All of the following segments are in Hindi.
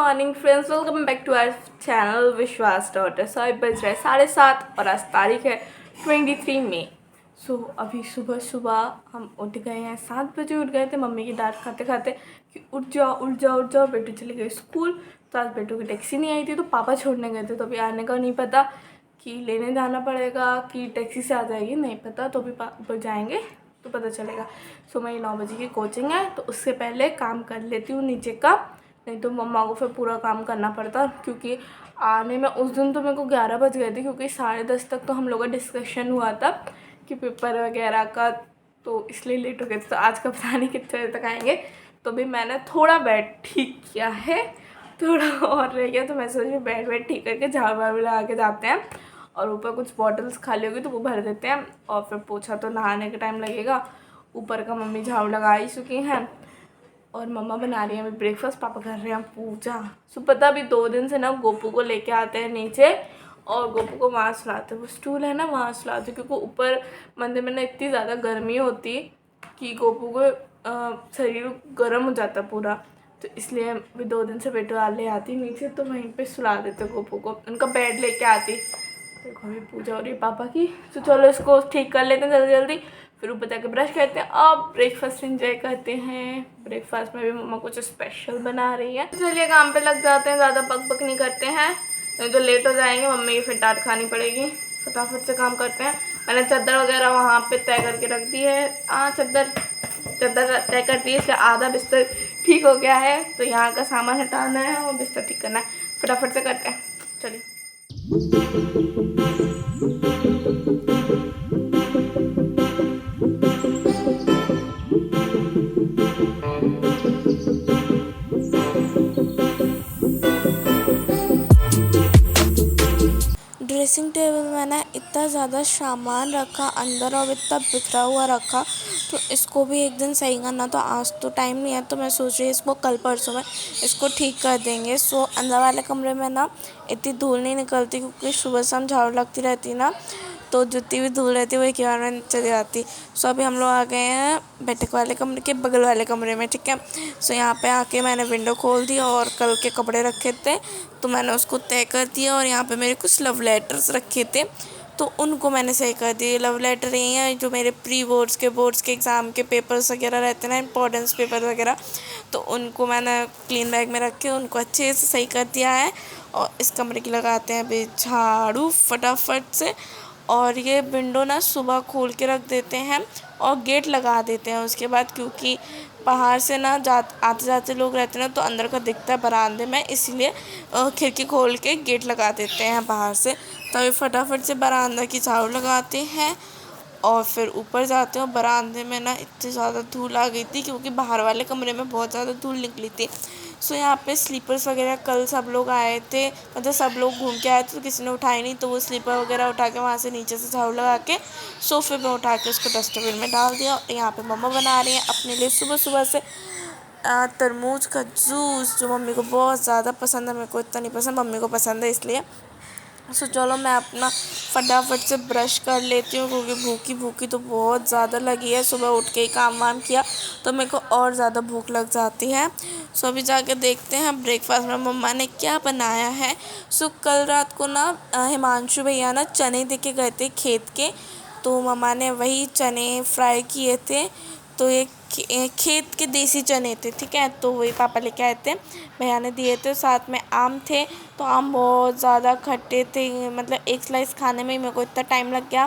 Morning friends, welcome back to our channel Vishwas daughter. So अब बज रहा है 7:30 और आज तारीख है 23 मई। सो अभी सुबह सुबह हम उठ गए हैं, 7 बजे उठ गए थे मम्मी की डांट खाते खाते कि उठ जाओ उठ जाओ उठ जाओ। बेटू चली गई स्कूल, तो आज बेटू की टैक्सी नहीं आई थी तो पापा छोड़ने गए थे, तो अभी आने का नहीं पता कि लेने जाना पड़ेगा कि टैक्सी से आ जाएगी, नहीं पता। तो अभी ऊपर जाएंगे तो पता चलेगा। सो मेरी 9 बजे की कोचिंग है, तो उससे पहले काम कर लेती हूँ नीचे का, नहीं तो मम्मा को फिर पूरा काम करना पड़ता। क्योंकि आने में उस दिन तो मेरे को 11 बज गए थे, क्योंकि 10:30 तक तो हम लोग का डिस्कशन हुआ था कि पेपर वगैरह का, तो इसलिए लेट हो गया था। तो आज का पता नहीं कितने बजे तक आएंगे। तो भी मैंने थोड़ा बेड ठीक किया है, थोड़ा और रह गया, तो मैं सोच रही बेड वेड ठीक करके झाड़ वाड़ लगा के जाते हैं। और ऊपर कुछ बॉटल्स खाली होगी तो वो भर देते हैं, और फिर पोछा तो नहाने का टाइम लगेगा। ऊपर का मम्मी झाड़ू लगा ही चुकी हैं और मम्मा बना रही है अभी ब्रेकफास्ट, पापा कर रहे हैं पूजा। सो पता अभी 2 दिन से ना गोपू को लेके आते हैं नीचे और गोपू को वहाँ सुलाते हैं, वो स्टूल है ना वहाँ सुलाते, क्योंकि ऊपर मंदिर में ना इतनी ज़्यादा गर्मी होती कि गोपू को शरीर गर्म हो जाता पूरा। तो इसलिए अभी 2 दिन से बेटू ले आती नीचे, तो वहीं पे सुला देते गोपू को, उनका बेड लेके आती। देखो अभी पूजा हो रही है पापा की, तो चलो इसको ठीक कर लेते हैं जल्दी जल्दी, फिर ऊपर जाके ब्रश करते हैं और ब्रेकफास्ट एंजॉय करते हैं। ब्रेकफास्ट में भी मम्मा कुछ स्पेशल बना रही है। चलिए काम पे लग जाते हैं, ज़्यादा बक बक नहीं करते हैं, नहीं तो लेट हो जाएंगे, मम्मी की फिर डांट खानी पड़ेगी। फटाफट से काम करते हैं। मैंने चादर वगैरह वहाँ पे तय करके रख दी है। चादर तय कर दी है, इसलिए आधा बिस्तर ठीक हो गया है, तो यहाँ का सामान हटाना है और बिस्तर ठीक करना है। फटाफट से करते हैं, चलिए। ड्रेसिंग टेबल में ना इतना ज़्यादा सामान रखा अंदर और इतना बिखरा हुआ रखा, तो इसको भी एक दिन सही करना। तो आज तो टाइम नहीं है, तो मैं सोच रही हूँ इसको कल परसों में इसको ठीक कर देंगे। सो अंदर वाले कमरे में ना इतनी धूल नहीं निकलती, क्योंकि सुबह शाम झाड़ू लगती रहती ना, तो जितनी भी धूल रहती है वो एक बार में चली जाती। सो अभी हम लोग आ गए हैं बैठक वाले कमरे के बगल वाले कमरे में, ठीक है। सो यहाँ पे आके मैंने विंडो खोल दी और कल के कपड़े रखे थे तो मैंने उसको तय कर दिया। और यहाँ पे मेरे कुछ लव लेटर्स रखे थे तो उनको मैंने सही कर दिए। लव लेटर यही है जो मेरे प्री बोर्ड्स के एग्ज़ाम के पेपर्स वगैरह रहते हैं ना, इंपॉर्टेंस पेपर वगैरह, तो उनको मैंने क्लीन बैग में रख के उनको अच्छे से सही कर दिया है। और इस कमरे की लगाते हैं अभी झाड़ू फटाफट से। और ये विंडो ना सुबह खोल के रख देते हैं और गेट लगा देते हैं उसके बाद, क्योंकि बाहर से ना आते जाते लोग रहते हैं ना, तो अंदर का दिखता है बरामदे में, इसीलिए खिड़की खोल के गेट लगा देते हैं बाहर से। तो अभी फटाफट से बरामदा की झाड़ू लगाते हैं और फिर ऊपर जाते हैं। बरामदे में ना इतनी ज़्यादा धूल आ गई थी, क्योंकि बाहर वाले कमरे में बहुत ज़्यादा धूल निकली थी। सो यहाँ पे स्लीपर्स वगैरह कल सब लोग आए थे, मतलब सब लोग घूम के आए थे, तो किसी ने उठाई नहीं, तो वो स्लीपर वगैरह उठा के वहाँ से नीचे से झाड़ू लगा के सोफे पे उठा के उसको डस्टबिन में डाल दिया। और यहाँ पे मम्मा बना रही हैं अपने लिए सुबह सुबह से तरबूज का जूस, जो मम्मी को बहुत ज़्यादा पसंद है, मेरे को इतना नहीं पसंद, मम्मी को पसंद है इसलिए। सो चलो मैं अपना फटाफट से ब्रश कर लेती हूँ, क्योंकि भूखी भूखी तो बहुत ज़्यादा लगी है। सुबह उठ के ही काम वाम किया तो मेरे को और ज़्यादा भूख लग जाती है। सो अभी जाके देखते हैं ब्रेकफास्ट में मम्मा ने क्या बनाया है। सो कल रात को ना हिमांशु भैया ना चने दे के गए थे खेत के, तो मम्मा ने वही चने फ्राई किए थे। तो ये खेत के देसी चने थे, ठीक है, तो वही पापा लेके आए थे, भैया ने दिए थे। साथ में आम थे, तो आम बहुत ज़्यादा खट्टे थे, मतलब एक स्लाइस खाने में ही मेरे को इतना टाइम लग गया।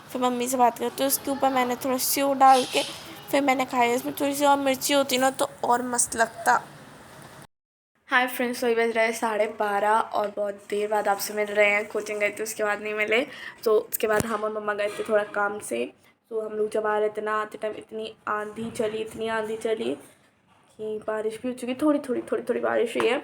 फिर मम्मी से बात करते, तो उसके ऊपर मैंने थोड़ा सेव डाल के फिर मैंने खाया। इसमें थोड़ी सी और मिर्ची होती ना तो और मस्त लगता। हाय फ्रेंड्स, वही बज रहा है 12:30 और बहुत देर बाद आपसे मिल रहे हैं। कोचिंग गए थे उसके बाद नहीं मिले, तो उसके बाद हम और मम्मा गए थे थोड़ा काम से। तो हम लोग जब आ रहे थे ना, आते टाइम इतनी आंधी चली कि बारिश भी हो चुकी, थोड़ी बारिश हुई है।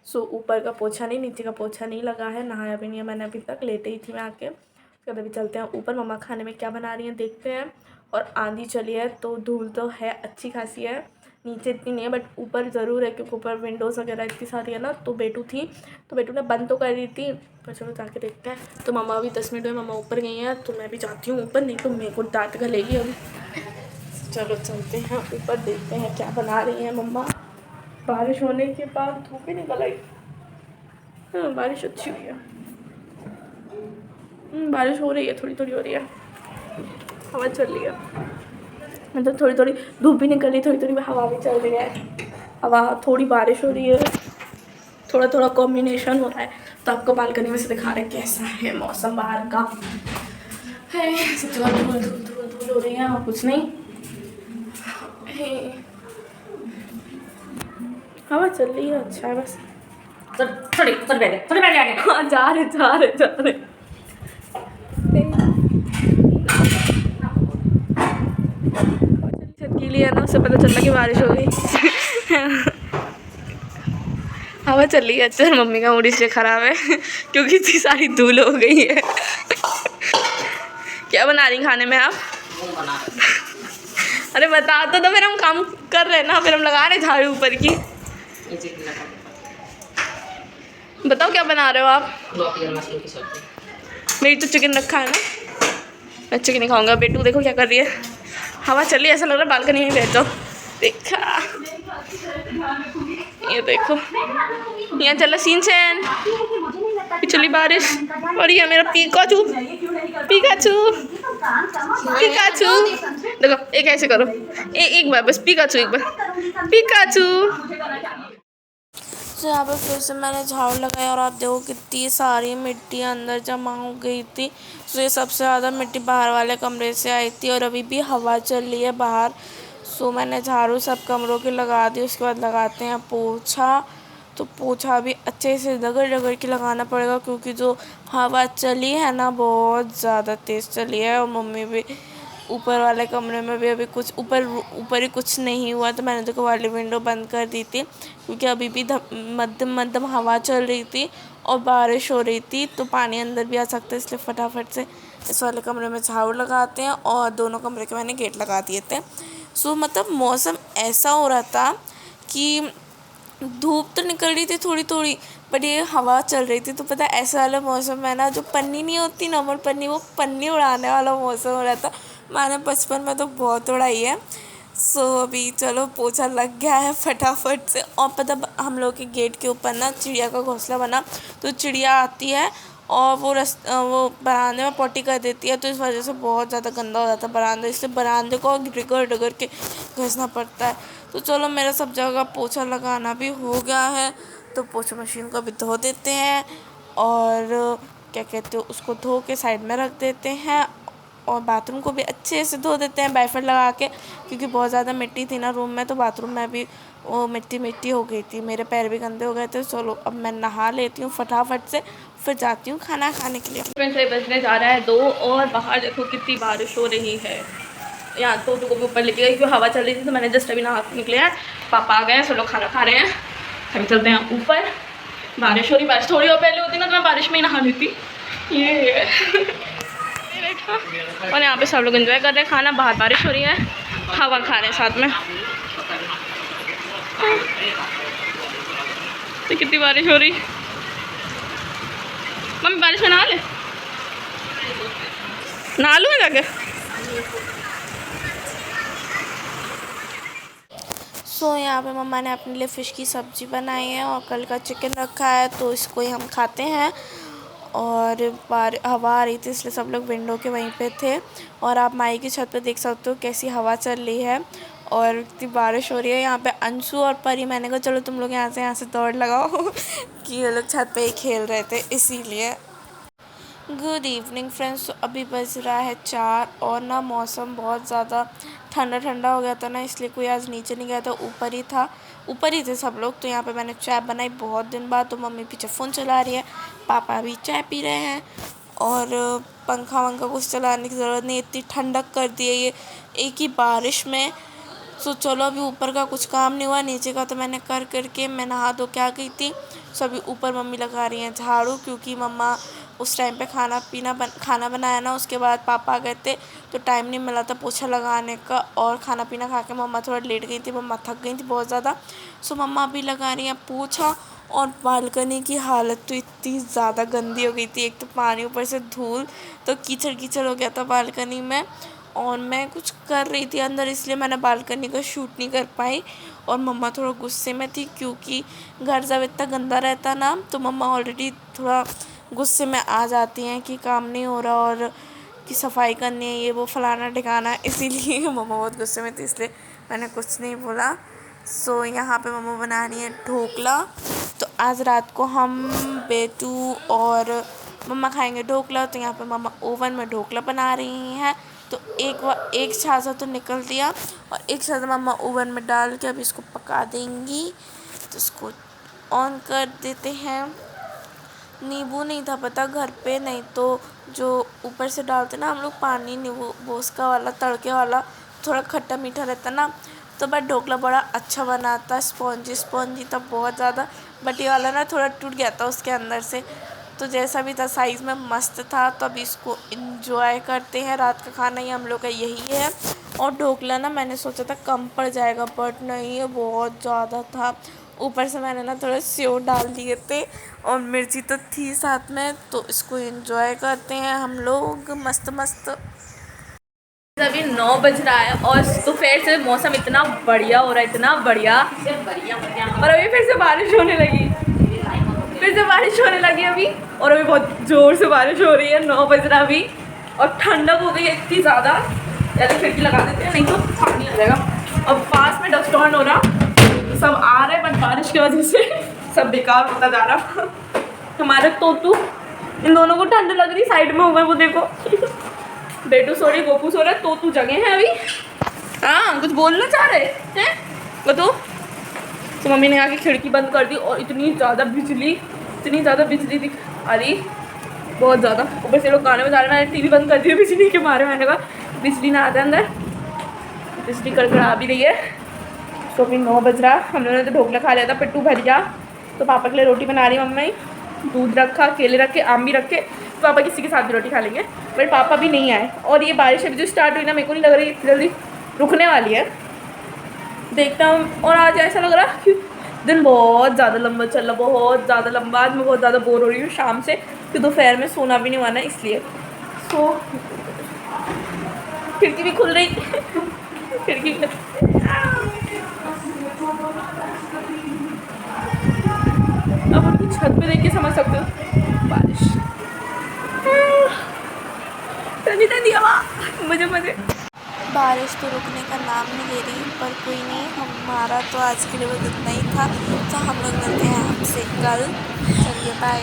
सो ऊपर का पोछा नहीं, नीचे का पोछा नहीं लगा है, नहाया भी नहीं है मैंने अभी तक, लेटे ही थी मैं आके। उसके बाद अभी चलते हैं ऊपर, मम्मा खाने में क्या बना रही हैं देखते हैं। और आंधी चली है तो धूल तो है अच्छी खासी है, नीचे इतनी नहीं है बट ऊपर ज़रूर है, क्योंकि ऊपर विंडोज़ वगैरह इतनी सारी है ना। तो बेटू थी, तो बेटू ने बंद तो कर दी थी, पर चलो जाके देखते हैं। तो मम्मा अभी 10 मिनट में मम्मा ऊपर गई हैं, तो मैं भी जाती हूँ ऊपर, नहीं तो मेरे को डांट गलेगी अभी। चलो चलते हैं ऊपर, देखते हैं क्या बना रही हैं मम्मा। बारिश होने के बाद धूप ही निकल आई, हाँ, बारिश अच्छी हुई है। बारिश हो रही है, थोड़ी थोड़ी हो रही है, हवा चल रही है, मतलब थोड़ी थोड़ी धूप भी निकल रही, थोड़ी थोड़ी हवा भी चल रही है। हवा, थोड़ी बारिश हो रही है, थोड़ा थोड़ा कॉम्बिनेशन हो रहा है। तो आपको बालकनी में से दिखा रहे हैं कैसा है मौसम बाहर का है। सब जगह धूल धूल धूल धूल हो रही है और कुछ नहीं है। हवा चल रही है, अच्छा है बस। थोड़ी बैठ आगे। हाँ, जा रहे छत के लिए है ना, उससे पता चलता कि बारिश हो गई। हवा चल रही है अच्छा। मम्मी का मूड इसलिए ख़राब है क्योंकि इतनी सारी धूल हो गई है। क्या बना रही खाने में आप? अरे बता तो फिर हम काम कर रहे हैं ना, फिर हम लगा रहे झाड़ू ऊपर की। बताओ क्या बना रहे हो आप? मेरी तो चिकन रखा है ना, मैं चिकन नहीं खाऊंगा। बेटू देखो क्या कर रही है, हवा चल रही है, ऐसा लग रहा है बालकनी में बैठ जाओ। देखा, ये देखो यहाँ चला सीन चैन, चली बारिश और ये मेरा पिकाचू पिकाचू पिकाचू। देखो एक ऐसे करो, एक बार बस पिकाचू, एक बार पिकाचू। तो यहाँ पे फिर से मैंने झाड़ू लगाया और आप देखो कितनी सारी मिट्टी अंदर जमा हो गई थी। तो ये सबसे ज़्यादा मिट्टी बाहर वाले कमरे से आई थी और अभी भी हवा चल रही है बाहर। सो मैंने झाड़ू सब कमरों के लगा दी। उसके बाद लगाते हैं पोछा। तो पोछा भी अच्छे से रगड़ रगड़ के लगाना पड़ेगा क्योंकि जो हवा चली है ना बहुत ज़्यादा तेज़ चली है। और मम्मी भी ऊपर वाले कमरे में भी अभी कुछ ऊपर ही कुछ नहीं हुआ, तो मैंने देखो वाली विंडो बंद कर दी थी क्योंकि अभी भी मध्यम मध्यम हवा चल रही थी और बारिश हो रही थी, तो पानी अंदर भी आ सकता है। इसलिए फटाफट से इस वाले कमरे में झाड़ू लगाते हैं और दोनों कमरे के मैंने गेट लगा दिए थे। सो मतलब मौसम ऐसा हो रहा था कि धूप तो निकल रही थी थोड़ी थोड़ी, बट ये हवा चल रही थी। तो पता है ऐसा वाला मौसम है ना, जो पन्नी नहीं होती नॉर्मल पन्नी, वो पन्नी उड़ाने वाला मौसम हो रहा था। मैंने बचपन में तो बहुत उड़ाई है। सो अभी चलो पोछा लग गया है फटाफट से। और पता हम लोग के गेट के ऊपर ना चिड़िया का घोंसला बना, तो चिड़िया आती है और वो बरामदे में पोटी कर देती है, तो इस वजह से बहुत ज़्यादा गंदा हो जाता है बरामदा। इसलिए बरामदे को रगड़ रगड़ के घिसना पड़ता है। तो चलो मेरा सब जगह पोछा लगाना भी हो गया है, तो पोछा मशीन को भी धो देते हैं और क्या कहते हो उसको धो के साइड में रख देते हैं। और बाथरूम को भी अच्छे से धो देते हैं वाइपर लगा के, क्योंकि बहुत ज़्यादा मिट्टी थी ना रूम में, तो बाथरूम में भी वो मिट्टी हो गई थी, मेरे पैर भी गंदे हो गए थे। चलो अब मैं नहा लेती हूँ फटाफट से, फिर जाती हूँ खाना खाने के लिए। बजने जा रहा है 2 और बाहर देखो कितनी बारिश हो रही है। यहाँ तो को भी ऊपर लेके गई क्योंकि हवा चल रही थी, तो मैंने जस्ट अभी नहा निकले हैं। पापा आ गए हैं, सब लोग खाना खा रहे हैं। हम चलते हैं ऊपर। बारिश हो रही, बारिश थोड़ी और पहले होती ना तो मैं बारिश में ही नहा लेती। ये और यहाँ पे सब लोग एंजॉय कर रहे हैं खाना, बाहर बारिश हो रही है, हवा खा रहे हैं साथ में। तो कितनी बारिश हो रही। मम्मी बारिश में नहा लूँ मैं जाके। सो यहाँ पे मम्मा ने अपने लिए फ़िश की सब्ज़ी बनाई है और कल का चिकन रखा है, तो इसको ही हम खाते हैं। और हवा आ रही थी इसलिए सब लोग विंडो के वहीं पे थे। और आप माई की छत पे देख सकते हो कैसी हवा चल रही है और इतनी बारिश हो रही है। यहाँ पे अंशु और परी, मैंने कहा चलो तुम लोग यहाँ से दौड़ लगाओ कि ये लोग छत पे ही खेल रहे थे इसीलिए। गुड इवनिंग फ्रेंड्स, अभी बज रहा है 4 और ना मौसम बहुत ज़्यादा ठंडा ठंडा हो गया था ना, इसलिए कोई आज नीचे नहीं गया था, ऊपर ही थे सब लोग। तो यहाँ पे मैंने चाय बनाई बहुत दिन बाद, तो मम्मी पीछे फ़ोन चला रही है, पापा भी चाय पी रहे हैं और पंखा वंखा कुछ चलाने की ज़रूरत नहीं, इतनी ठंडक कर दी है ये एक ही बारिश में। सो चलो अभी ऊपर का कुछ काम नहीं हुआ, नीचे का तो मैंने करके मैं नहा धो के आ गई थी। सो अभी ऊपर मम्मी लगा रही हैं झाड़ू, क्योंकि मम्मा उस टाइम पे खाना बनाया ना, उसके बाद पापा आ गए थे तो टाइम नहीं मिला था पोछा लगाने का। और खाना पीना खा के मम्मा थोड़ा लेट गई थी, मम्मा थक गई थी बहुत ज़्यादा। सो मम्मा अभी लगा रही हैं पोछा। और बालकनी की हालत तो इतनी ज़्यादा गंदी हो गई थी, एक तो पानी ऊपर से धूल, तो कीचड़ कीचड़ हो गया था बालकनी में। और मैं कुछ कर रही थी अंदर, इसलिए मैंने बालकनी का शूट नहीं कर पाई। और मम्मा थोड़ा गुस्से में थी क्योंकि घर जब इतना गंदा रहता ना तो मम्मा ऑलरेडी थोड़ा गुस्से में आ जाती हैं कि काम नहीं हो रहा और कि सफाई करनी है, ये वो फलाना ठिकाना, इसीलिए मम्मा बहुत गुस्से में थी, इसलिए मैंने कुछ नहीं बोला। सो यहाँ पे मम्मा बना रही है ढोकला। तो आज रात को हम बेटू और मम्मा खाएंगे ढोकला। तो यहाँ पे मम्मा ओवन में ढोकला बना रही हैं। तो एक छाछा तो निकल दिया और एक छाछा मम्मा ओवन में डाल के अभी इसको पका देंगी। तो इसको ऑन कर देते हैं। नींबू नहीं था पता घर पे, नहीं तो जो ऊपर से डालते ना हम लोग पानी, नींबू वो उसका वाला तड़के वाला थोड़ा खट्टा मीठा रहता ना, तो बट ढोकला बड़ा अच्छा बनाता, स्पॉन्जी स्पॉन्जी था बहुत ज़्यादा। बट ये वाला ना थोड़ा टूट गया था उसके अंदर से। तो जैसा भी था साइज़ में मस्त था। तो अभी इसको इंजॉय करते हैं। रात का खाना ही हम लोग का यही है। और ढोकला ना मैंने सोचा था कम पड़ जाएगा, बट नहीं, ये बहुत ज़्यादा था। ऊपर से मैंने ना थोड़ा सेव डाल दिए थे और मिर्ची तो थी साथ में। तो इसको एंजॉय करते हैं हम लोग मस्त मस्त। अभी 9 बज रहा है और दोपहर से मौसम इतना बढ़िया हो रहा है, इतना बढ़िया। और अभी फिर से बारिश होने लगी, अभी। और अभी बहुत ज़ोर से बारिश हो रही है। 9 बज रहा अभी और ठंडक हो गई है इतनी ज़्यादा। यार खिड़की लगा देते हैं, नहीं तो पानी आ जाएगा। अब पास में डस्टॉन हो रहा, तो सब आ रहे, बट बारिश की वजह से सब बेकार होता जा रहा। हमारे तोतू, इन दोनों को ठंड लग रही, साइड में हो गए वो देखो। बेटू सो रही, गोपू सो रहा है, तोतू जगह है अभी। हाँ, कुछ बोलना चाह रहे हैं गोतू? तो मम्मी ने आके खिड़की बंद कर दी और इतनी ज़्यादा बिजली दिख आ रही, बहुत ज़्यादा। ऊपर से लोग गाने बजा रहे, मैंने टीवी बंद कर दी बिजली के मारे। मैंने कहा बिजली ना आता अंदर, बिजली कड़कड़ा भी रही है। तो अभी 9 बज रहा। हम लोगों ने तो ढोकला खा लिया था, पिट्टू भर गया। तो पापा के लिए रोटी बना रही मम्मी, दूध रखा, केले रखे, आम भी रखे। पापा किसी के साथ भी रोटी खा लेंगे, बट पापा भी नहीं आए। और ये बारिश अभी जो स्टार्ट हुई ना, मेरे को नहीं लग रही इतनी जल्दी रुकने वाली है। देखता हूँ। और आज ऐसा लग रहा कि दिन बहुत ज़्यादा लंबा चल रहा, बहुत ज़्यादा लंबा। आज मैं बहुत ज़्यादा बोर हो रही हूँ शाम से, कि दोपहर में सोना भी नहीं हुआ ना, इसलिए। सो खिड़की भी खुल रही खिड़की अब उनकी छत पे देख के समझ सकते हो बारिश। मजे मजे। बारिश तो रुकने का नाम नहीं ले रही, पर कोई नहीं, हमारा तो आज के लिए बस इतना ही था। तो हम लोग मिलते हैं आपसे कल। चलिए बाय।